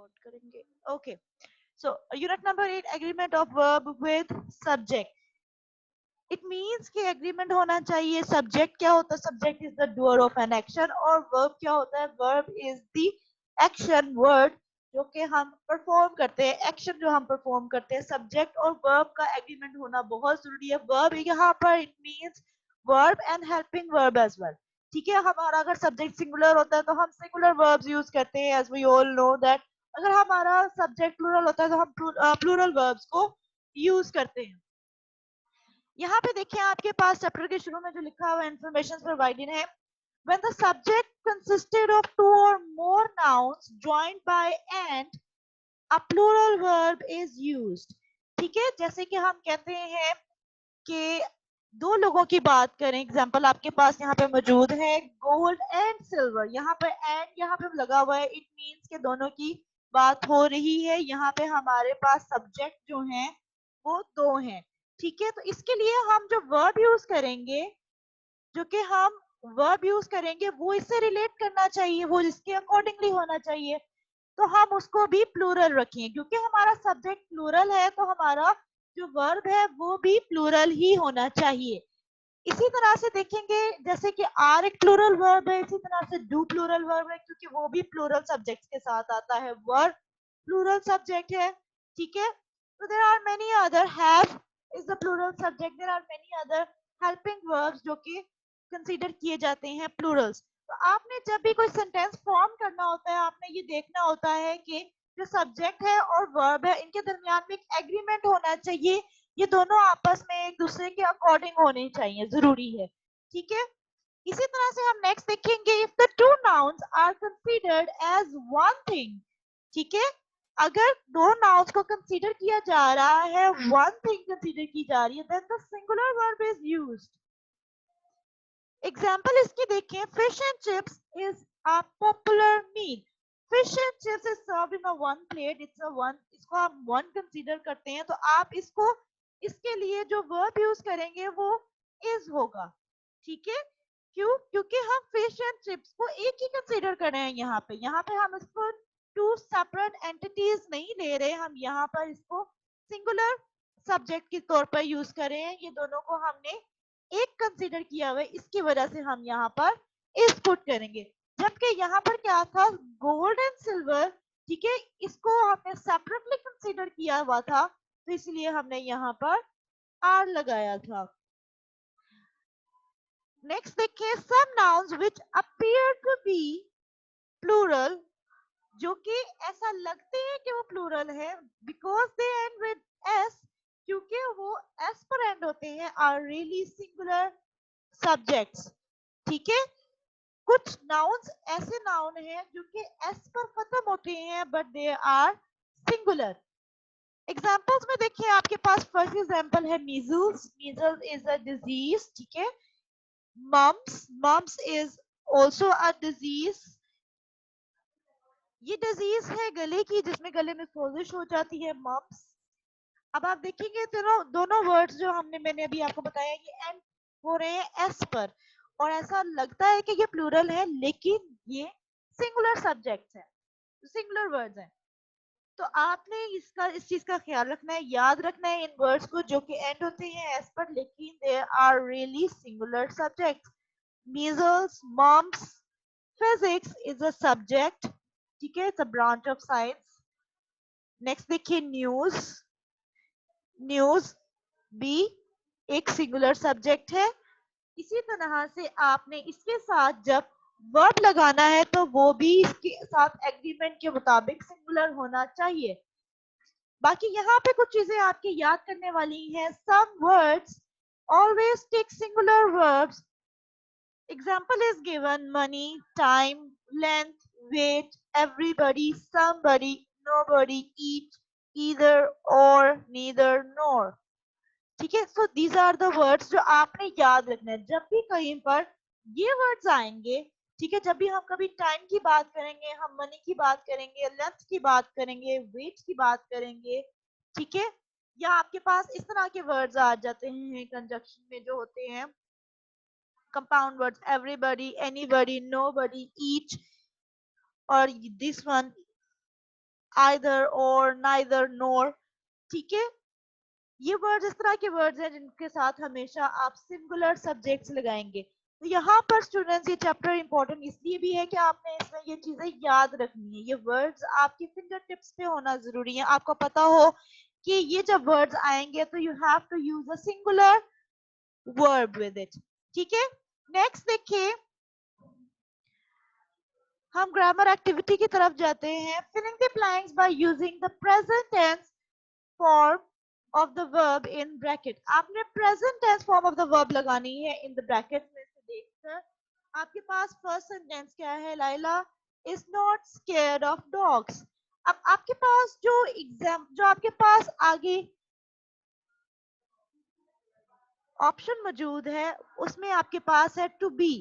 Note करेंगे. Okay, so unit number 8, agreement of verb with subject. It means कि agreement होना चाहिए. Subject क्या होता है? Subject is the doer of an action. और वर्ब क्या होता है? Verb is the action word जो कि हम परफॉर्म करते हैं, एक्शन जो हम परफॉर्म करते हैं. सब्जेक्ट और वर्ब का एग्रीमेंट होना बहुत जरूरी है. वर्ब यहाँ पर it means verb and helping verb as well. ठीक है, हमारा अगर सब्जेक्ट सिंगुलर होता है तो हम सिंगुलर वर्ब्स यूज करते हैं, as we all know that. अगर हमारा सब्जेक्ट प्लूरल होता है तो हम प्लूरल वर्ब्स को यूज करते हैं. यहाँ पे देखिए आपके पास चैप्टर के शुरू में जो लिखा हुआ इंफॉर्मेशन प्रोवाइडेड है. When the subject consisted of two or more nouns joined by and, a plural verb is used. ठीक है, जैसे कि हम कहते हैं कि दो लोगों की बात करें. एग्जाम्पल आपके पास यहाँ पे मौजूद है, गोल्ड एंड सिल्वर. यहाँ पे एंड यहाँ पे लगा हुआ है. इट मीन्स के दोनों की बात हो रही है. यहाँ पे हमारे पास सब्जेक्ट जो हैं वो दो हैं. ठीक है, तो इसके लिए हम जो वर्ब यूज करेंगे, जो कि हम वर्ब यूज करेंगे वो इससे रिलेट करना चाहिए, वो इसके अकॉर्डिंगली होना चाहिए. तो हम उसको भी प्लूरल रखें. क्योंकि हमारा सब्जेक्ट प्लूरल है तो हमारा जो वर्ब है वो भी प्लूरल ही होना चाहिए. इसी तरह से देखेंगे जैसे कि आर एक प्लूरल वर्ब है, इसी तरह से डू प्लूरल वर्ब है क्योंकि वो भी प्लूरल सब्जेक्ट के साथ आता है. वर्ब प्लूरल सब्जेक्ट है. ठीक है, तो there are many other. Have is the plural subject. There are many other helping verbs जो कि कंसीडर किए जाते हैं प्लूरल्स. तो आपने जब भी कोई सेंटेंस फॉर्म करना होता है आपने ये देखना होता है कि जो सब्जेक्ट है और वर्ब है इनके दरमियान में एक एग्रीमेंट होना चाहिए. ये दोनों आपस में एक दूसरे के अकॉर्डिंग होने चाहिए, जरूरी है. ठीक है, इसी तरह से हम नेक्स्ट देखेंगे. If the two nouns are considered as one thing. ठीक है, अगर दो नाउन्स को कंसीडर किया जा रहा है, वन थिंग कंसीडर की जा रही है, then the singular verb is used. Example इसकी देखें. Fish and chips is a popular meal. Fish and chips is served in a one plate. It's a one, इसको आप वन कंसीडर करते हैं तो आप इसको, इसके लिए जो वर्ब यूज करेंगे वो इज होगा. ठीक है, क्यों? क्योंकि हम फिश एंड चिप्स को एक ही कंसीडर कर रहे हैं. यहाँ पे हम इसको टू सेपरेट एंटिटीज नहीं ले रहे. हम यहाँ पर इसको सिंगुलर सब्जेक्ट के तौर पर यूज कर रहे हैं. ये दोनों को हमने एक कंसीडर किया हुआ है, इसकी वजह से हम यहाँ पर इस पुट करेंगे. जबकि यहाँ पर क्या था? Gold and silver. ठीक है, इसको हमने सेपरेटली कंसीडर किया हुआ था तो इसलिए हमने यहाँ पर आर लगाया था. नेक्स्ट देखिए. Some nouns which appear to be plural, जो कि ऐसा लगते हैं कि वो प्लूरल है, because they end with s, क्योंकि वो एस पर एंड होते हैं, आर रियली सिंगुलर सब्जेक्ट्स. ठीक है, कुछ नाउन्स ऐसे नाउन हैं जो कि एस पर खत्म होते हैं but they are singular. Examples में देखिए आपके पास फर्स्ट एग्जांपल है measles. Measles is a disease. ठीक है, mumps, mumps is also a disease. ये डिजीज है गले की जिसमें गले में सोजिश हो जाती है, मम्स. अब आप देखेंगे दोनों दोनों वर्ड्स जो हमने मैंने अभी आपको बताया ये एंड हो रहे हैं एस पर और ऐसा लगता है कि ये प्लूरल है लेकिन ये सिंगुलर सब्जेक्ट्स हैं, सिंगुलर वर्ड्स हैं. तो आपने इसका इस चीज का ख्याल रखना है, याद रखना है इन वर्ड्स को जो कि एंड होते हैं एस पर लेकिन they are really singular subjects. Measles, mumps. Physics is a subject. ठीक है, it's a branch of science. Next देखिए न्यूज. न्यूज भी एक सिंगुलर सब्जेक्ट है. इसी तरह से आपने इसके साथ जब वर्ब लगाना है तो वो भी इसके साथ एग्रीमेंट के मुताबिक सिंगुलर होना चाहिए. बाकी यहाँ पे कुछ चीजें आपकी याद करने वाली हैं. Some words always take singular verbs. Example is given. Money, time, length, weight, everybody, somebody, nobody, each, either, or, neither, nor. ठीक है, so these are the words जो आपने याद रखना है जब भी कहीं पर ये वर्ड्स आएंगे. ठीक है, जब भी हम कभी टाइम की बात करेंगे, हम मनी की बात करेंगे, लेंथ की बात करेंगे, वेट की बात करेंगे. ठीक है, या आपके पास इस तरह के वर्ड्स आ जाते हैं कंजक्शन में जो होते हैं compound words. Everybody, anybody, nobody, each और दिस वन आइदर और नाइदर नोर, ठीक है। ये वर्ड्स इस तरह के वर्ड्स हैं जिनके साथ हमेशा आप सिंगुलर सब्जेक्ट्स लगाएंगे। तो यहाँ पर स्टूडेंट्स ये चैप्टर इंपॉर्टेंट इसलिए भी है कि आपने इसमें ये चीजें याद रखनी है। ये वर्ड्स आपके फिंगर टिप्स पे होना जरूरी है। आपको पता हो कि ये जब वर्ड्स आएंगे तो you have to use a singular verb with it, ठीक है। नेक्स्ट देखिए, हम ग्रामर एक्टिविटी की तरफ जाते हैं। Filling the blanks by using the present tense form of the verb in bracket. आपने present tense form of the verb लगानी है इन द ब्रैकेट में से देखकर। आपके पास फर्स्ट सेंटेंस क्या है, Laila is not scared of dogs. अब आपके पास जो आपके पास आगे ऑप्शन मौजूद है उसमें आपके पास है टू बी।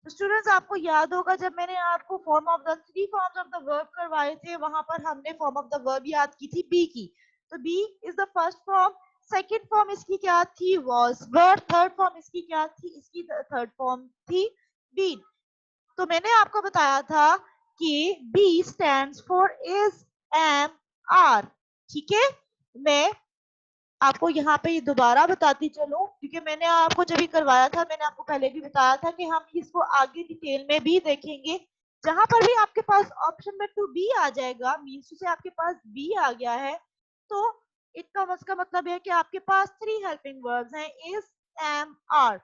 तो स्टूडेंट्स आपको याद होगा जब मैंने आपको form of the three forms of the verb करवाए थे, वहां पर हमने फॉर्म ऑफ द वर्ब याद की थी बी की। तो be is the first form. Second form इसकी क्या थी, वॉज। वर्ड थर्ड फॉर्म इसकी क्या थी, इसकी थर्ड फॉर्म थी बीन। तो मैंने आपको बताया था कि be stands for is, am, are, ठीक है। मैं आपको यहाँ पे दोबारा बताती चलूं क्योंकि मैंने आपको जब भी करवाया था मैंने आपको पहले भी बताया था कि हम इसको आगे डिटेल में भी देखेंगे। जहां पर भी आपके पास ऑप्शन में टू बी आ जाएगा, मीन्स से आपके पास बी आ गया है, तो इसका मतलब है कि आपके पास थ्री हेल्पिंग वर्ब्स हैं, इज, एम, आर।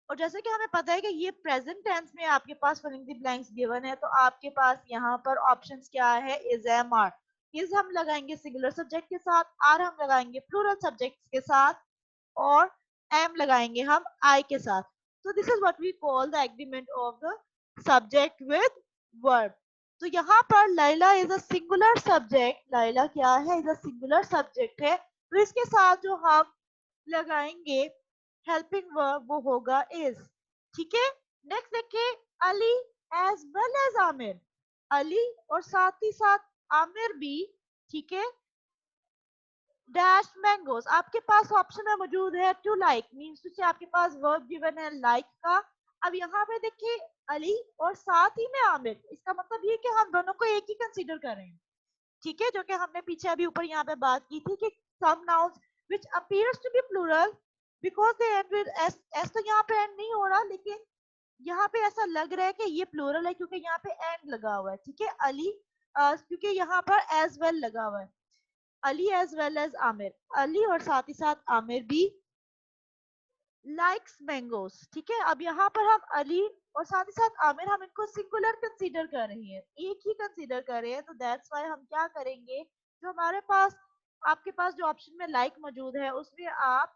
और जैसे कि हमें पता है कि ये प्रेजेंट टेंस में आपके पास फिलिंग द ब्लैंक्स गिवन है, तो आपके पास यहाँ पर ऑप्शंस क्या है, इज, एम, आर। इज हम लगाएंगे सिंगुलर सब्जेक्ट के साथ, आर हम लगाएंगे प्लूरल सब्जेक्ट के साथ, और एम लगाएंगे हम आई के साथ। तो this is what we call the agreement of the subject with verb. तो यहाँ पर Laila is a singular subject, Laila क्या है, इज अ सिंगुलर सब्जेक्ट है। तो इसके साथ जो हम लगाएंगे हेल्पिंग वर्ब वो होगा इज, ठीक है। नेक्स्ट देखिए, Ali as well as Aamir. Ali और साथ ही साथ आमिर भी, ठीक है। डैश मैंगोस, आपके पास ऑप्शन में मौजूद है टू लाइक, मीन्स टू से आपके पास वर्ब गिवन है लाइक का। अब यहाँ पे देखिए अली और साथ ही में आमिर, इसका मतलब ये कि हम दोनों को एक ही कंसीडर कर रहे हैं, ठीक है। जो कि हमने पीछे अभी ऊपर यहाँ पे बात की थी कि some nouns which appears to be plural because they end with s, s तो यहाँ पे एंड नहीं हो रहा, लेकिन यहाँ पे ऐसा लग रहा है कि ये प्लूरल है क्योंकि यहाँ पे एंड लगा हुआ है, ठीक है। अली क्योंकि यहाँ पर एज वेल लगा हुआ है, Ali as well as Aamir, Ali और साथ ही साथ आमिर भी लाइक्स मैंगोस, ठीक है। अब यहाँ पर हम अली और साथ ही साथ आमिर, हम इनको सिंगुलर कंसीडर कर रहे हैं, एक ही कंसीडर कर रहे हैं। तो दैट्स व्हाई हम क्या करेंगे, जो हमारे पास आपके पास जो ऑप्शन में लाइक मौजूद है उसमें आप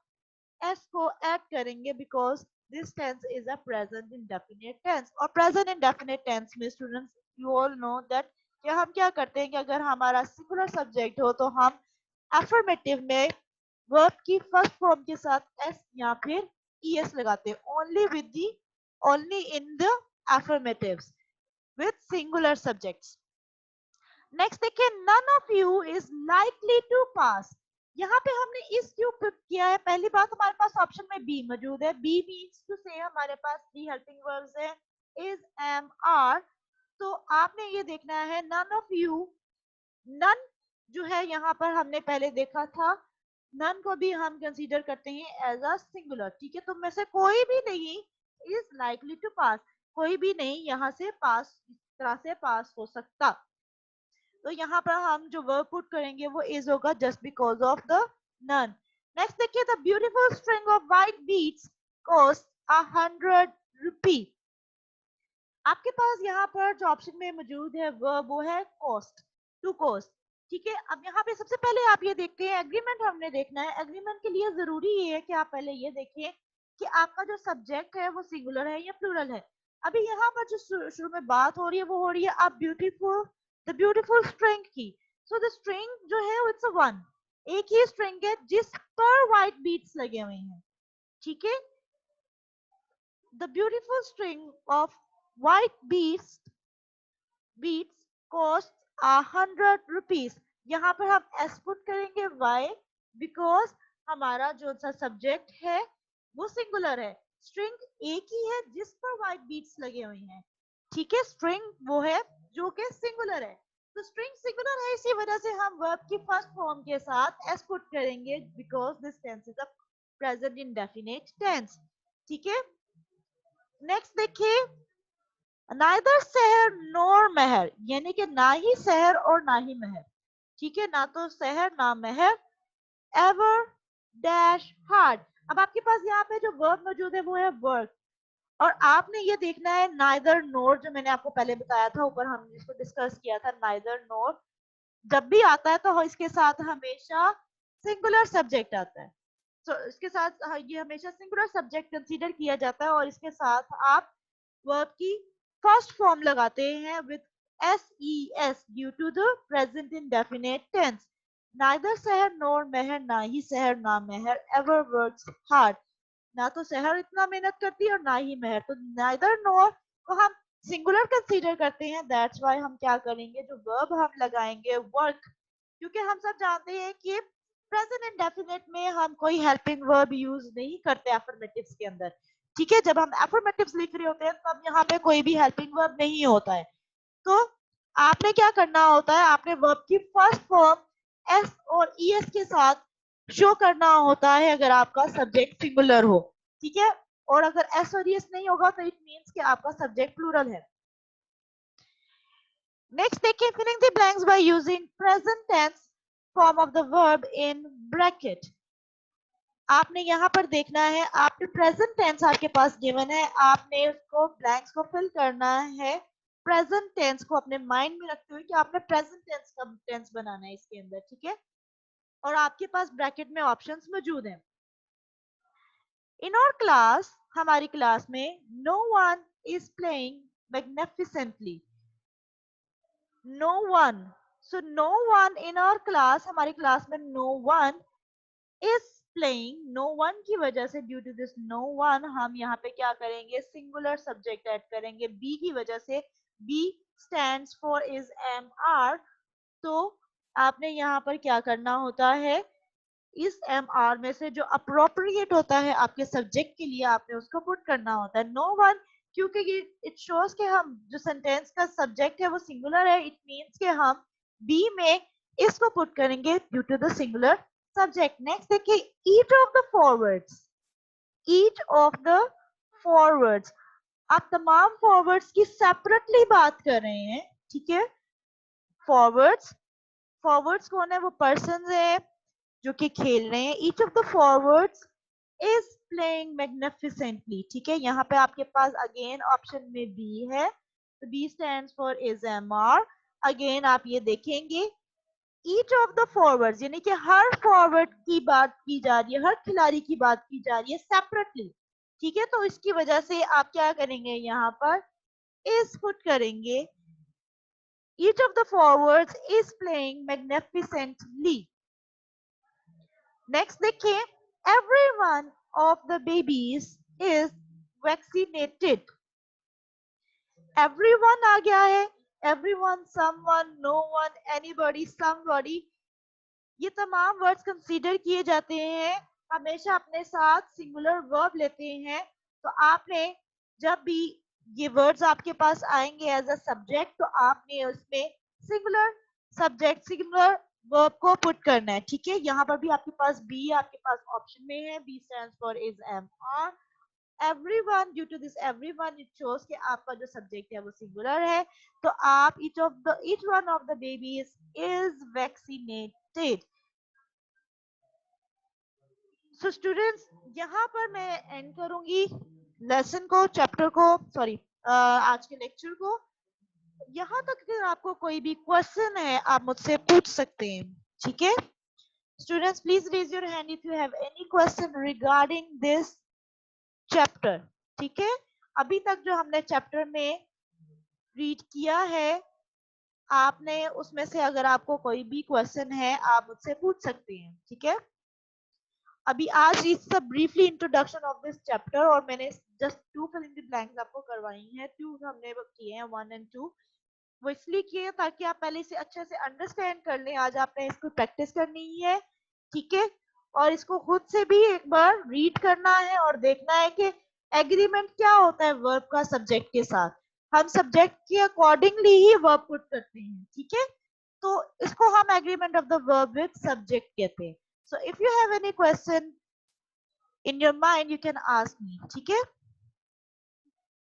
एस को ऐड करेंगे because this tense is a present indefinite tense. और प्रेजेंट इंडेफिनिट टेंस में students you all know that कि हम क्या करते हैं कि अगर हमारा सिंगुलर सब्जेक्ट हो तो हम एफर्मेटिव में वर्ब की फर्स्ट फॉर्म के साथ एस या फिर es लगाते हैं, only in the affirmatives with singular subjects. Next देखिए, none of you is likely to pass। यहाँ पे हमने इस क्यों पिक किया है, पहली बात हमारे पास ऑप्शन में बी मौजूद है, बी मीन्स टू से हमारे पास थ्री हेल्पिंग वर्ब्स है, इज, एम, आर। तो आपने ये देखना है none of you, नन जो है यहाँ पर हमने पहले देखा था, नन को भी हम कंसीडर करते हैं एज अ सिंगुलर, ठीक है। तो में से कोई भी नहीं इज लाइकली टू पास, कोई भी नहीं यहाँ से पास, इस तरह से पास हो सकता। तो यहाँ पर हम जो वर्ब पुट करेंगे वो इज होगा just because of the noun. Next देखिए, the beautiful string of white beads cost 100 rupee. आपके पास यहाँ पर जो ऑप्शन में मौजूद है वर्ब वो है कॉस्ट, टू कॉस्ट, ठीक है। अब यहाँ पे सबसे पहले आप ये देखते हैं एग्रीमेंट हमने देखना है। एग्रीमेंट के लिए जरूरी ये है कि आप पहले ये देखें कि आपका जो सब्जेक्ट है वो सिंगुलर है या प्लूरल है। अभी यहाँ पर जो शुरू में बात हो रही है वो हो रही है आप ब्यूटीफुल, द ब्यूटीफुल स्ट्रिंग की। सो द स्ट्रिंग जो है इट्स अ वन, एक ही स्ट्रिंग है जिस पर व्हाइट बीट्स लगे हुए हैं, ठीक है। The beautiful string of white beads cost 100 rupees. यहाँ पर हम एस पुट करेंगे, वाई, बिकॉज हमारा जो सा सब्जेक्ट है वो सिंगुलर है, स्ट्रिंग एक ही है जिस पर व्हाइट बीट्स लगे हुए हैं, ठीक है। स्ट्रिंग वो है जो कि सिंगुलर है। तो स्ट्रिंग सिंगुलर है, इसी वजह से हम वर्ब की फर्स्ट फॉर्म के साथ एस पुट करेंगे because this tense is a present indefinite tense. ठीक है, नेक्स्ट देखिए, नाइदर शहर नोर महर, यानी कि ना ही शहर और ना ही महर। ठीक है, ना तो शहर ना महर, एवर डैश हार्ड। अब आपके पास यहाँ पे जो वर्ब मौजूद है वो है वर्क, और आपने ये देखना है नाइदर नोर, जो मैंने आपको पहले बताया था, ऊपर हमने इसको डिस्कस किया था। नाइदर नोर जब भी आता है तो इसके साथ हमेशा सिंगुलर सब्जेक्ट आता है। तो इसके साथ ये हमेशा सिंगुलर सब्जेक्ट कंसीडर किया जाता है, और इसके साथ आप वर्ब की फर्स्ट फॉर्म लगाते हैं with ses due to the present indefinite tense. Neither शहर नोर महर, ना ही शहर ना महर, एवर वर्क्स हार्ड, ना तो शहर इतना मेहनत करती है और ना ही महर। तो नाइदर नोर को हम सिंगुलर कंसीडर करते हैं, दैट्स व्हाई हम क्या करेंगे, जो वर्ब हम लगाएंगे वर्क, क्योंकि हम सब जानते हैं कि प्रेजेंट इंडेफिनिट में हम कोई हेल्पिंग वर्ब यूज नहीं करते एफर्मेटिव्स के अंदर। ठीक है, जब हम एफर्मेटिव्स लिख रहे होते हैं तब यहाँ पे कोई भी हेल्पिंग वर्ब नहीं होता है। तो आपने क्या करना होता है, आपने वर्ब की फर्स्ट फॉर्म एस और ईएस के साथ शो करना होता है अगर आपका सब्जेक्ट सिंगुलर हो। ठीक है, और अगर एस और ईएस नहीं होगा तो इट मींस कि आपका सब्जेक्ट प्लूरल है। नेक्स्ट देखिए, filling the blanks by using present tense form of the verb in bracket. आपने यहाँ पर देखना है, आपने प्रेजेंट टेंस आपके पास गिवन है, आपने उसको ब्लैंक्स को फिल करना है प्रेजेंट टेंस को अपने माइंड में रखते हुए कि आपने प्रेजेंट टेंस का टेंस बनाना है इसके अंदर। ठीक है, और आपके पास ब्रैकेट में ऑप्शंस मौजूद हैं। इन आवर क्लास, हमारी क्लास में, no one is playing magnificently. No one, so no one in our class, हमारी क्लास में no one is playing, no one की वजह से, due to this no one, हम यहाँ पे क्या करेंगे, सिंगुलर सब्जेक्ट ऐड करेंगे बी की वजह से। Be stands for is am are, तो आपने यहाँ पर क्या करना होता है, इस एम आर में से जो अप्रोप्रिएट होता है आपके सब्जेक्ट के लिए आपने उसको पुट करना होता है। नो वन, क्योंकि ये इट शोज के हम जो सेंटेंस का सब्जेक्ट है वो सिंगुलर है, इट मींस के हम बी में इसको पुट करेंगे due to the singular subject. Next देखिए, each of the forwards, each of the forwards, आप तमाम फॉरवर्ड्स की सेपरेटली बात कर रहे हैं। ठीक है, फॉरवर्ड्स, फॉरवर्ड्स कौन है, वो पर्सन है जो कि खेल रहे हैं। Each of the forwards is playing magnificently. ठीक है, यहाँ पे आपके पास अगेन ऑप्शन में बी है, तो be stands for is am are. Again आप ये देखेंगे, ईच ऑफ द फॉरवर्ड्स यानी कि हर फॉरवर्ड की बात की जा रही है, हर खिलाड़ी की बात की जा रही है सेपरेटली। ठीक है, तो इसकी वजह से आप क्या करेंगे, यहाँ पर इज पुट करेंगे, each of the forwards is playing magnificently. Next देखिए, every one of the babies is vaccinated. Everyone आ गया है, everyone, someone, no one, anybody, somebody, ये तमाम वर्ड्स कंसीडर किए जाते हैं, हमेशा अपने साथ सिंगुलर वर्ब लेते हैं। तो आपने जब भी ये वर्ड्स आपके पास आएंगे एज अ सब्जेक्ट, तो आपने उसमें सिंगुलर सब्जेक्ट, सिंगुलर वर्ब को पुट करना है। ठीक है, यहाँ पर भी आपके पास बी आपके पास ऑप्शन में है, be stands for is am are. Everyone, due to this everyone it shows कि आपका जो सब्जेक्ट है वो सिंगुलर है, तो आप each one of the babies is vaccinated. So students, यहाँ पर मैं एंड करूंगी लेसन को, चैप्टर को, सॉरी आज के लेक्चर को। यहाँ तक अगर आपको कोई भी क्वेश्चन है आप मुझसे पूछ सकते हैं। ठीक है, students please raise your hand if you have any question regarding this chapter. ठीक है, अभी तक जो हमने चैप्टर में रीड किया है, आपने उसमें से अगर आपको कोई भी क्वेश्चन है आप मुझसे पूछ सकते हैं। ठीक है, अभी आज इस briefly introduction of this chapter, और मैंने जस्ट 2 फिलिंग द ब्लैंक्स आपको करवाई हैं, 2 हमने किए हैं, 1 एंड 2। वो इसलिए किए ताकि आप पहले से अच्छे से अंडरस्टैंड कर लें। आज आपने इसको प्रैक्टिस करनी ही है। ठीक है, और इसको खुद से भी एक बार रीड करना है और देखना है कि एग्रीमेंट क्या होता है वर्ब का सब्जेक्ट के साथ। हम सब्जेक्ट के अकॉर्डिंगली ही वर्ब पुट करते हैं। ठीक है, तो इसको हम agreement of the verb with subject कहते हैं. So if you have any question in your mind you can ask me. ठीक है.